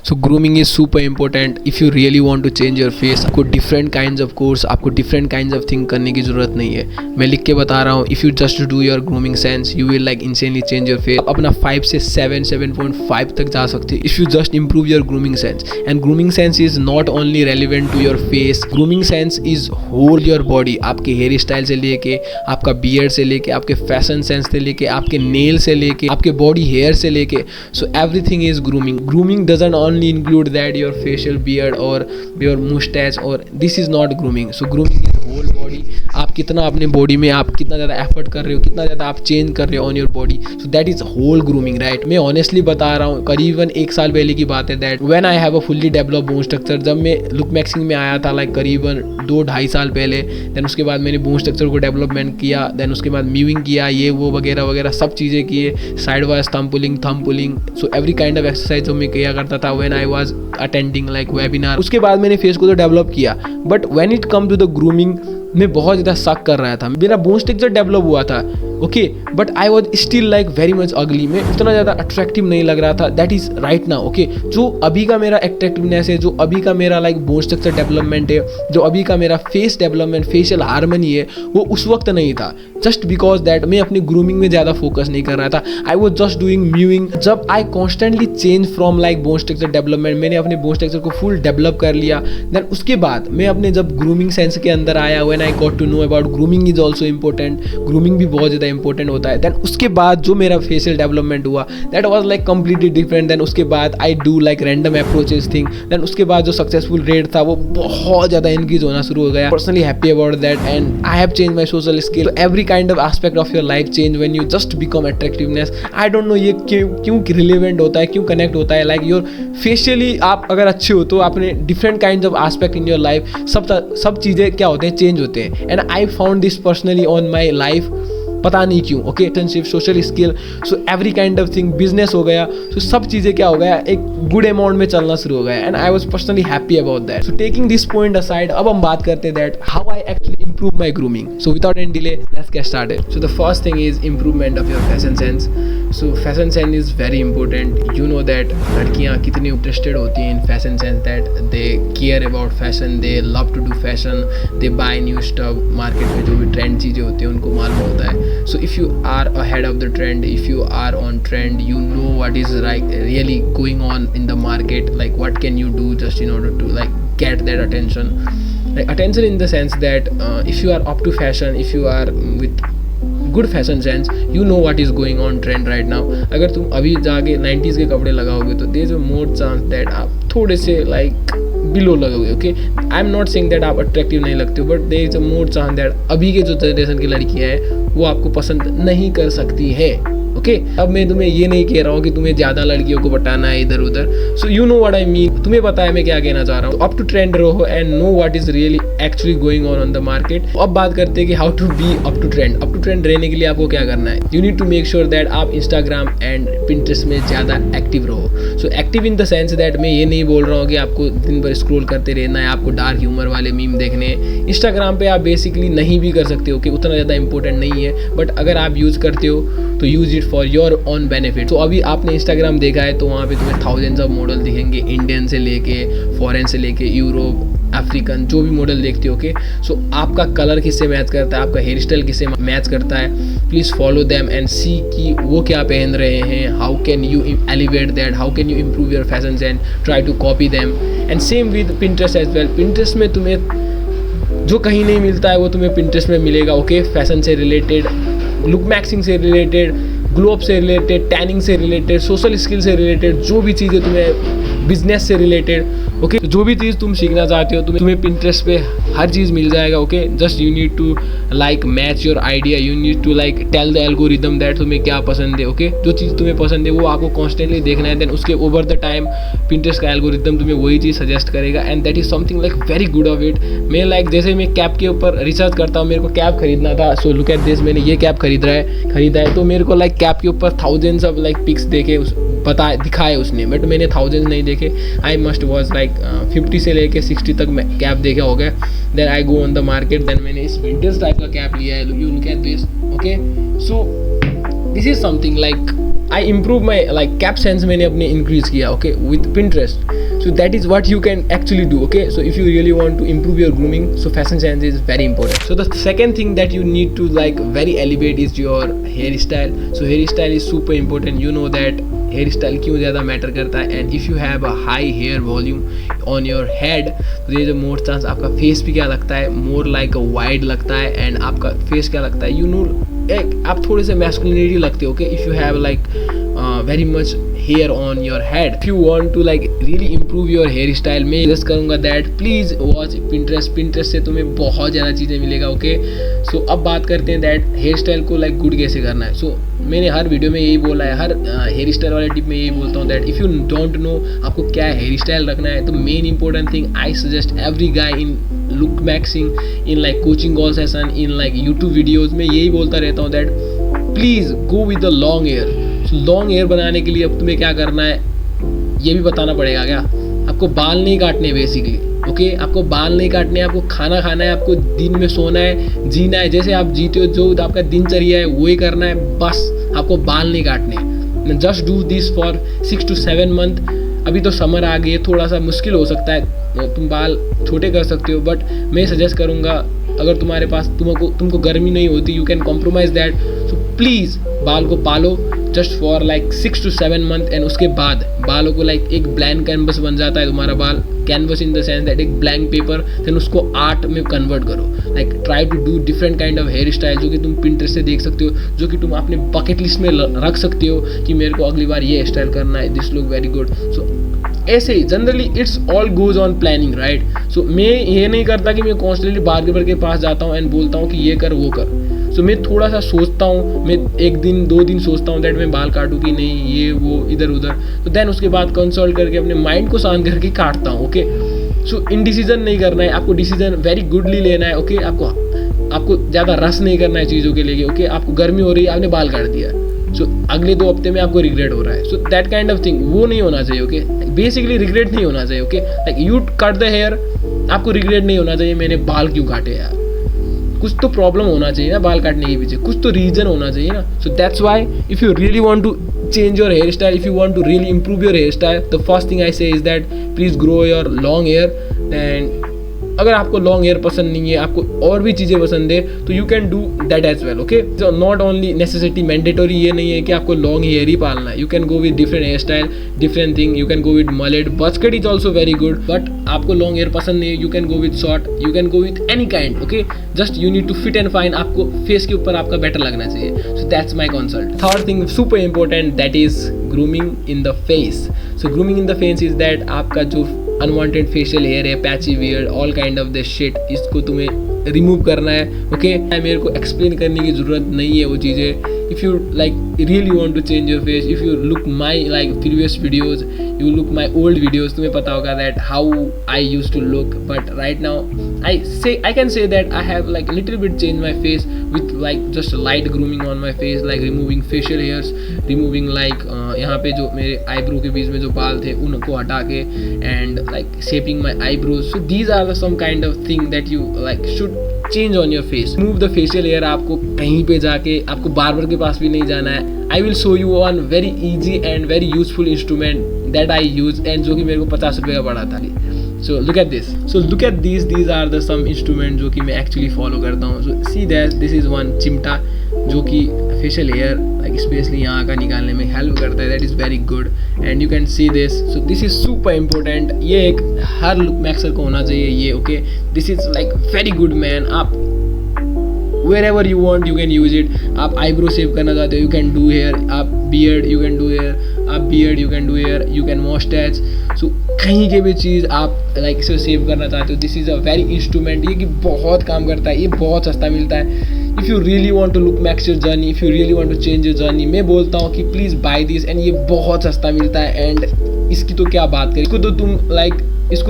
So grooming is super important if you really want to change your face. आपको different kinds of course, आपको different kinds of thing करने की जरूरत नहीं है। मैं लिख के बता रहा हूँ, if you just do your grooming sense you will like insanely change your face. अपना 5 से 7.5 तक जा सकते हैं if you just improve your grooming sense. And grooming sense is not only relevant to your face, grooming sense is whole your body. आपके hair style से लेके, आपका बियर्ड से लेके, आपके फैशन सेंस से लेके, आपके नेल से लेके, आपके बॉडी हेयर से लेके, so everything is grooming. Grooming doesn't only include that your facial beard or your mustache, or this is not grooming. So grooming is whole body. आप कितना अपने बॉडी में आप कितना ज़्यादा एफर्ट कर रहे हो, कितना ज़्यादा आप चेंज कर रहे हो on your body, so that is whole grooming, right. मैं ऑनेस्टली बता रहा हूँ, करीबन 1 साल पहले की बात है that when I have a fully develop bone structure. जब मैं लुक मैक्सिंग में आया था लाइक करीबन 2-2.5 साल पहले, देन उसके बाद मैंने बोन स्ट्रक्चर को डेवलपमेंट किया, देन उसके बाद म्यूविंग किया, ये वो वगैरह वगैरह सब चीज़ें किए, side wise thumb pulling, so every kind of exercise जो मैं किया करता था when I was attending like webinar. उसके बाद मैंने फेस को तो डेवलप किया, but when it come to the grooming मैं बहुत ज़्यादा सक कर रहा था। मेरा बोन स्ट्रक्चर डेवलप हुआ था, okay, but I was still like very much अगली। मैं उतना ज़्यादा अट्रैक्टिव नहीं लग रहा था, that is right now, okay. जो अभी का मेरा अट्रैक्टिवनेस है, जो अभी का मेरा लाइक बोन स्ट्रक्चर डेवलपमेंट है, जो अभी का मेरा फेस डेवलपमेंट, फेशियल हार्मनी है, वो उस वक्त नहीं था। जस्ट बिकॉज दैट मैं अपनी ग्रूमिंग में ज़्यादा फोकस नहीं कर रहा था, I was just doing mewing. जब I constantly change from like bone structure development, मैंने अपने बोन स्ट्रक्चर को फुल डेवलप कर लिया, देन उसके बाद मैं अपने जब ग्रूमिंग सेंस के अंदर आया, when I got to know about grooming is also important, grooming भी बहुत ज़्यादा इंपॉर्टेंट होता है। देन उसके बाद जो मेरा फेशियल डेवलपमेंट हुआ that was like completely different. Then उसके बाद I do like random approaches thing, then उसके बाद जो सक्सेसफुल रेट था वो बहुत ज़्यादा इंक्रीज होना शुरू हो गया। Personally happy about that and I have change my social skill. Every kind of aspect of your life change when you just become attractiveness. I don't know ये क्यों रिलेवेंट होता है, क्यों कनेक्ट होता है। लाइक योर फेशियली आप अगर अच्छे हो तो आपने different kind of aspect in your life, सब चीज़ें क्या होते हैं, चेंज होते हैं। And I found this personally on my life, पता नहीं क्यों, okay. Relationship, social skill, so every kind of thing, business हो गया, सो सब चीज़ें क्या हो गया, एक गुड अमाउंट में चलना शुरू हो गया। And I was personally happy about that. So taking this point aside, अब हम बात करते हैं that how I actually improve my grooming. So without any delay, let's get started. So the first thing is improvement of your fashion sense. So fashion sense is very important. You know that लड़कियाँ कितनी interested होती हैं in fashion sense, that they care about fashion, they love to do fashion, they buy new stuff. Market में जो भी trend चीज़ें होती हैं उनको मालूम होता है. So if you are ahead of the trend, if you are on trend, you know what is like really going on in the market. Like what can you do just in order to like get that attention. Like attention in the sense that if you are up to fashion, if you are with good fashion sense, you know what is going on trend right now. अगर तुम अभी जाके 90s के कपड़े लगाओगे तो there is a more chance that आप थोड़े से like बिलो लगोगे, okay. I am not saying that आप अट्रैक्टिव नहीं लगते हो, but there is a more chance that अभी के जो जनरेशन की लड़कियां हैं वो आपको पसंद नहीं कर सकती है, ओके। अब मैं तुम्हें ये नहीं कह रहा हूँ कि तुम्हें ज़्यादा लड़कियों को पटाना है इधर उधर, so you know what I mean. तुम्हें पता है मैं क्या कहना चाह रहा हूँ। अप टू ट्रेंड रहो and know what is really actually going on the market. अब बात करते हैं कि how to be up to trend. Up to trend रहने के लिए आपको क्या करना है, you need to make sure that आप इंस्टाग्राम एंड पिंटरेस्ट में ज़्यादा एक्टिव रहो। So active in the sense that मैं ये नहीं बोल रहा हूँ कि आपको दिन भर स्क्रॉल करते रहना है, आपको डार्क ह्यूमर वाले मीम देखने हैं। इंस्टाग्राम पे आप बेसिकली नहीं भी कर सकते हो कि उतना ज़्यादा इंपॉर्टेंट नहीं है, बट अगर आप यूज़ करते हो तो use it for your on benefit. तो अभी आपने इंस्टाग्राम देखा है तो वहाँ पे तुम्हें थाउजेंड्स ऑफ मॉडल दिखेंगे, इंडियन से लेके फॉरेन से लेके यूरोप, अफ्रीकन, जो भी मॉडल देखते हो, ओके। सो आपका कलर किससे मैच करता है, आपका हेयर स्टाइल किससे मैच करता है, please follow them and see कि वो क्या पहन रहे हैं, how can you elevate that, how can you improve your fashion and try to copy them. And same with Pinterest as well. Pinterest में तुम्हें जो कहीं नहीं मिलता है वो तुम्हें पिंटरेस्ट में मिलेगा, ओके। फैशन से रिलेटेड, लुक मैक्सिंग से रिलेटेड, ग्लो अप से रिलेटेड, टैनिंग से रिलेटेड, सोशल स्किल से रिलेटेड, जो भी चीज़ें तुम्हें बिजनेस से रिलेटेड, ओके, जो भी चीज़ तुम सीखना चाहते हो तुम्हें पिंटरेस्ट पे हर चीज़ मिल जाएगा, okay. Just you need to like match your idea, you need to like tell the algorithm that तुम्हें क्या पसंद है, ओके। जो चीज़ तुम्हें पसंद है वो आपको कॉन्स्टेंटली देखना है, देन उसके ओवर द टाइम पिंटरेस्ट का एल्गोरिदम तुम्हें वही चीज़ सजेस्ट करेगा and that is something like very good of it. मैं लाइक जैसे मैं कैप के ऊपर रिसर्च करता हूँ, मेरे को कैप खरीदना था, सो लुक एट दिस, मैंने ये कैप खरीदा है तो मेरे को लाइक कैप के ऊपर थाउजेंड्स ऑफ लाइक पिक्स देखे, दिखाए उसने, बट मैंने थाउजेंड्स नहीं देखे। आई मस्ट वॉज लाइक 50 से लेके 60 तक मैं कैप देखा हो गया। Then I go on the market, then मैंने इस विंटेज टाइप का कैप लिया है, you look at this, okay. So this is something like I improve my like cap sense मैंने अपने इंक्रीज किया, okay, with Pinterest. So that is what you can actually do, okay? So if you really want to improve your grooming, so fashion sense is very important. So the second thing that you need to like very elevate is your hairstyle. So hairstyle is super important. You know that hairstyle क्यों ज़्यादा matter करता है, and if you have a high hair volume on your head, तो there is a more chance आपका face भी क्या लगता है, more like a wide लगता है, and आपका face क्या लगता है, you know, आप थोड़े से masculinity लगते हो, okay? If you have like very much hair on your head, if you want to like really improve your hairstyle, मैं सजेस्ट करूँगा that please watch Pinterest से तुम्हें बहुत ज़्यादा चीज़ें मिलेगा, ओके. सो अब बात करते हैं that hairstyle को like good कैसे करना है. सो मैंने हर वीडियो में यही बोला है, हर हेयर स्टाइल वाले टिप में यही बोलता हूँ that if you don't know आपको क्या हेयर स्टाइल रखना है, तो main important thing I suggest every guy in look maxing, in like coaching call session, in like YouTube videos में यही बोलता रहता हूँ that please go with the long hair. Long hair बनाने के लिए अब तुम्हें क्या करना है ये भी बताना पड़ेगा क्या. आपको बाल नहीं काटने बेसिकली, ओके. आपको बाल नहीं काटने, आपको खाना खाना है, आपको दिन में सोना है, जीना है, जैसे आप जीते हो, जो आपका दिनचर्या है वही करना है, बस. आपको बाल नहीं काटने. Just do this for 6 to 7 month. अभी तो समर आ गई है, थोड़ा सा मुश्किल हो सकता है, तुम बाल छोटे कर सकते हो, बट मैं सजेस्ट करूँगा अगर तुम्हारे पास तुमको गर्मी नहीं होती, you can compromise that. So please बाल को पालो just for like 6 to 7 month, and उसके बाद बालों को लाइक एक ब्लैंक कैनवस बन जाता है तुम्हारा बाल. Canvas in the sense that एक ब्लैंक पेपर, देन उसको आर्ट में कन्वर्ट करो. Like try to do different kind of hair style जो कि तुम Pinterest से देख सकते हो, जो कि तुम अपने बकेट लिस्ट में रख सकते हो कि मेरे को अगली बार ये हेयर स्टाइल करना है, this look very good. So ऐसे ही generally it's all goes on planning, right. So मैं ये नहीं करता कि मैं कॉन्स्टेंटली बार्बर के पास जाता हूँ एंड बोलता हूँ कि ये कर वो कर. सो मैं थोड़ा सा सोचता हूँ, मैं 1 दिन 2 दिन सोचता हूँ दैट मैं बाल काटूँ कि नहीं, ये वो इधर उधर. तो देन उसके बाद कंसल्ट करके अपने माइंड को शांत करके काटता हूँ, ओके. सो इनडिसीजन नहीं करना है, आपको डिसीजन वेरी गुडली लेना है, ओके. आपको ज़्यादा रस नहीं करना है चीज़ों के लिए, ओके. आपको गर्मी हो रही है, आपने बाल काट दिया, सो अगले 2 हफ्ते में आपको रिग्रेट हो रहा है. So that kind of thing वो नहीं होना चाहिए, ओके. बेसिकली रिग्रेट नहीं होना चाहिए, okay. Like you cut the hair, आपको रिग्रेट नहीं होना चाहिए मैंने बाल क्यों काटे यार. कुछ तो प्रॉब्लम होना चाहिए ना बाल काटने के पीछे, कुछ तो रीजन होना चाहिए ना. So that's why if you really want to change your hairstyle, if you want to really improve your hairstyle, the first thing I say is that please grow your long hair. And अगर आपको long hair पसंद नहीं है, आपको और भी चीज़ें पसंद है, तो you can do that as well, okay. So not only necessity, mandatory ये नहीं है कि आपको लॉन्ग हेयर ही पालना है. You can go with different hair style, different thing. You can go with mullet, buzz cut is also very good. But आपको long hair पसंद नहीं है, you can go with short, you can go with any kind, okay. Just you need to fit and fine, आपको face के ऊपर आपका better लगना चाहिए. So that's my consult. Third thing super important, that is grooming in the face. So grooming in the face is that आपका जो unwanted facial hair है, patchy beard, all kind of this shit, इसको तुम्हें remove करना है, okay. मेरे को explain करने की ज़रूरत नहीं है वो चीज़ें. if you like really want to change your face, if you look my like previous videos, you look my old videos, तुम्हें पता होगा that how I used to look. But right now I can say that I have like a little bit changed my face with like just light grooming on my face, like removing facial hairs, removing like यहाँ पे जो मेरे eyebrow के बीच में जो बाल थे उनको हटा के, and like shaping my eyebrows. So these are the some kind of thing that you like should change on your face. Remove the facial hair. आपको कहीं पे जाके आपको बार्बर के पास भी नहीं जाना है. I will show you one very easy and very useful instrument that I use and जो कि मेरे को 50 रुपये का पड़ा था. So look at this. So look at these are the some instruments जो कि मैं actually follow करता हूँ. So see that this is one चिमटा जो कि facial hair like स्पेशली यहाँ का निकालने में हेल्प करता है. That is very good and you can see this. So this is super important. ये एक हर लुक मैक्सर को होना चाहिए ये, okay. This is like very good man. आप wherever you want you can use it. आप eyebrow शेव करना चाहते हो you can do hair. आप beard you can do hair. आप beard you can do hair. You can mustache. So कहीं के भी चीज़ आप लाइक इसे सेव करना चाहते हो, this is a very instrument. ये कि बहुत काम करता है, ये बहुत सस्ता मिलता है. If you really want to look max your journey, if you really want to change your journey, मैं बोलता हूँ कि प्लीज़ बाय दिस. एंड ये बहुत सस्ता मिलता है. एंड इसकी तो क्या बात करें, इसको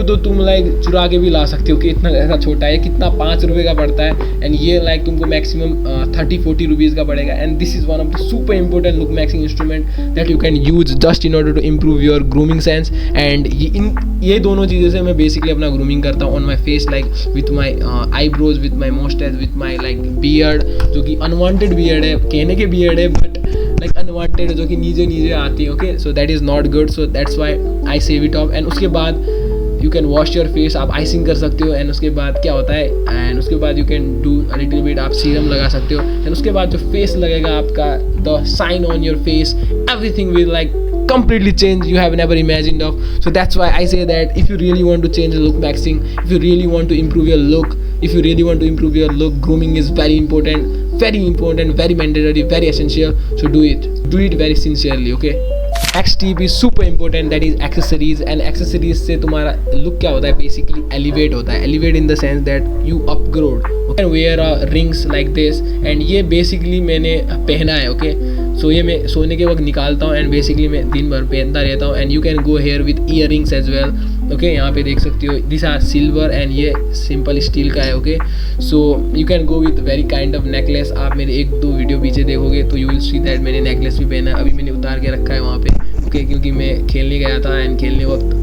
तो तुम लाइक चुरा के भी ला सकते हो कि इतना ऐसा छोटा है. कितना 5 रुपये का पड़ता है एंड ये लाइक तुमको मैक्सिमम 30-40 रुपीज़ का पड़ेगा. And this is one of the super important look maxing instrument that you can use just in order to improve your grooming sense. And ये दोनों चीज़ों से मैं बेसिकली अपना ग्रूमिंग करता हूँ on my face, like with my eyebrows, with my moustache, with my like beard, जो कि अनवांटेड बियर्ड है, कहने के बियर्ड है बट लाइक अनवांटेड जो कि नीचे आती है, okay, so that is not good, so that's Y I save it of. And उसके बाद you can wash your face, आप आइसिंग कर सकते हो। एंड उसके बाद क्या होता है, एंड उसके बाद you can do a little bit, आप सीरम लगा सकते हो। एंड उसके बाद जो फेस लगेगा आपका, the sign on your face, everything will like completely change you have never imagined of. So that's why I say that if you really want to change the look waxing, if you really want to improve your look, if you really want to improve your look, grooming is very important, very mandatory, very essential. So do it very sincerely, okay? Next tip is super important, that is accessories. And accessories से तुम्हारा look क्या होता है, basically elevate होता है, elevate in the sense that you upgrade. You can wear rings like this, and ये basically मैंने पहना है, okay? सो ये मैं सोने के वक्त निकालता हूँ एंड बेसिकली मैं दिन भर पहनता रहता हूँ। And you can go hair with ear rings as well, okay, यहाँ पे देख सकते हो, दिस आर सिल्वर एंड ये सिंपल स्टील का है, okay. So you can go with very kind of necklace. आप मेरे 1-2 वीडियो पीछे देखोगे तो यू विल सी दैट मैंने नेकलेस भी पहना है, अभी मैंने उतार के रखा है वहाँ पे, ओके, क्योंकि मैं खेलने गया था एंड खेलने वक्त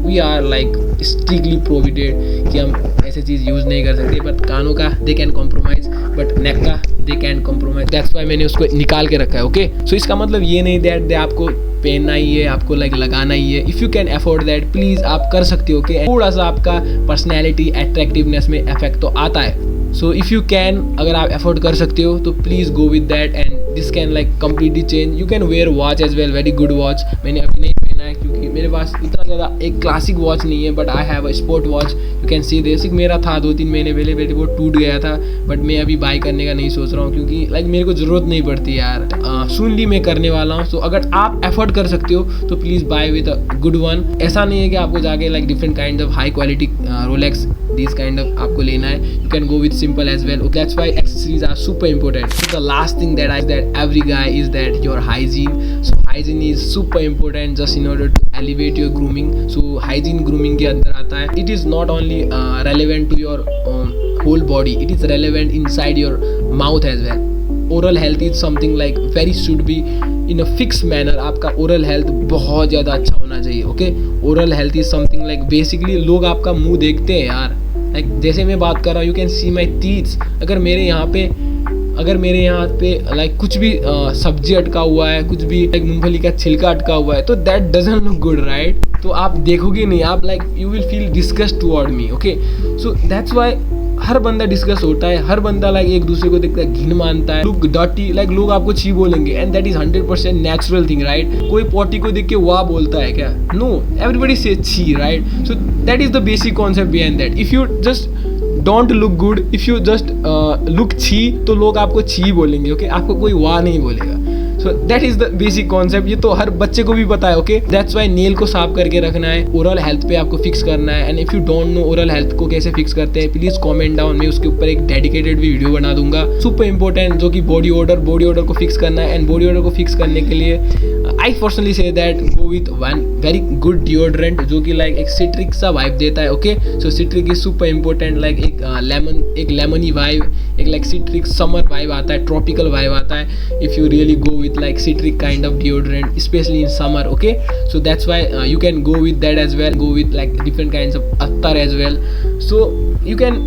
we are like strictly prohibited कि हम ऐसे चीज़ यूज़ नहीं कर सकते। बट कानों का दे कैन कॉम्प्रोमाइज़, बट नेक का they can compromise, that's why मैंने उसको निकाल के रखा है, ओके। सो इसका मतलब ये नहीं दैट दे आपको पहनना ही है, आपको लाइक लगाना ही है। If you can afford that, please आप कर सकते हो, ओके। थोड़ा सा आपका पर्सनैलिटी अट्रैक्टिवनेस में इफेक्ट तो आता है। सो इफ़ यू कैन, अगर आप अफोर्ड कर सकते हो तो please go with that, and this can like completely change. You can wear watch as well, very good watch. मैंने अभी नहीं पहना है क्योंकि मेरे पास इतना ज़्यादा एक क्लासिक वॉच नहीं है, but I have a sport watch, you can see this. मेरा था 2-3 महीने पहले, मेरे वो टूट गया था, बट मैं अभी बाय करने का नहीं सोच रहा हूँ क्योंकि लाइक मेरे को ज़रूरत नहीं पड़ती यार। सूनली मैं करने वाला हूँ। सो अगर आप अफोर्ड कर सकते हो तो please buy with a good one. ऐसा नहीं है कि आपको जाके like different kind of high quality Rolex this kind of आपको लेना है, you can go with simple as well. That's why accessories are super important. The last thing that every guy is that your hygiene. So hygiene is super important just in order to elevate your grooming. So hygiene grooming के अंदर आता है। It is not only relevant to your whole body, it is relevant inside your mouth as well. Oral health is something like very should be in a fix manner. आपका oral health बहुत ज़्यादा अच्छा होना चाहिए, okay. Oral health is something like basically लोग आपका मुंह देखते हैं यार, लाइक जैसे मैं बात कर रहा हूँ, you can see my teeths. अगर मेरे यहाँ पे लाइक कुछ भी सब्जी अटका हुआ है, कुछ भी लाइक मूंगफली का छिलका अटका हुआ है, तो that doesn't look good, right. तो आप देखोगे नहीं, आप like you will feel disgust toward me, okay. So that's why हर बंदा डिस्कस होता है, हर बंदा लाइक एक दूसरे को देखता है, घिन मानता है, लुक डर्टी, लाइक लोग आपको छी बोलेंगे, and that is 100% natural thing, right. कोई पॉटी को देख के वाह बोलता है क्या? नो, एवरीबडी से छी, right. So that is the basic concept behind that. If you just don't look good, if you just look छी, तो लोग आपको छी बोलेंगे, ओके, आपको कोई वाह नहीं बोलेगा। सो that is the basic concept. ये तो हर बच्चे को भी पता है, ओके। दैट्स वाई नेल को साफ करके रखना है, ओरल हेल्थ पे आपको फिक्स करना है। And if you don't know oral health को कैसे फिक्स करते हैं, प्लीज कमेंट डाउन, मैं उसके ऊपर एक डेडिकेटेड भी वीडियो बना दूंगा। सुपर इंपॉर्टेंट जो कि बॉडी ओडर को फिक्स करना है। एंड बॉडी ओडर को फिक्स करने के लिए I personally say that go with one very good deodorant जो कि लाइक एक सिट्रिक सा वाइब देता है, okay. So citric is super important, like एक लेमनी वाइब, एक लाइक सिट्रिक समर वाइब आता है, ट्रॉपिकल वाइब आता है if you really go with like citric kind of deodorant, especially in summer, okay. So that's why you can go with that as well, go with like different kinds of attar as well. So you can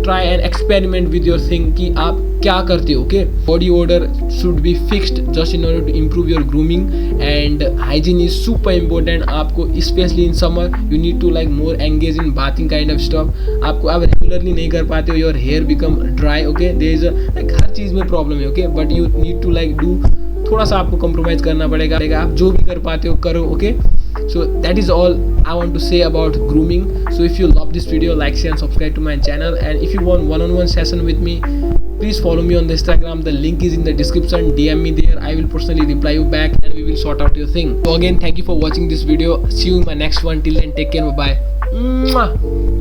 try and experiment with your thing कि आप क्या करते हो, okay. Body odor should be fixed just in order to improve your grooming, and hygiene is super important. आपको especially in summer you need to like more engage in bathing kind of stuff. आपको आप regularly नहीं कर पाते हो, your hair become dry, okay. There is a like हर चीज़ में problem है, okay, but you need to like do थोड़ा सा आपको कॉम्प्रोमाइज़ करना पड़ेगा। आप जो भी कर पाते हो करो, okay. So that is all I want to say about grooming. So if you love this video, like share and subscribe to my channel, and if you want one-on-one session with me, please follow me on the Instagram. The link is in the description. DM me there. I will personally reply you back, and we will sort out your thing. So again, thank you for watching this video. See you in my next one. Till then, take care. Bye bye.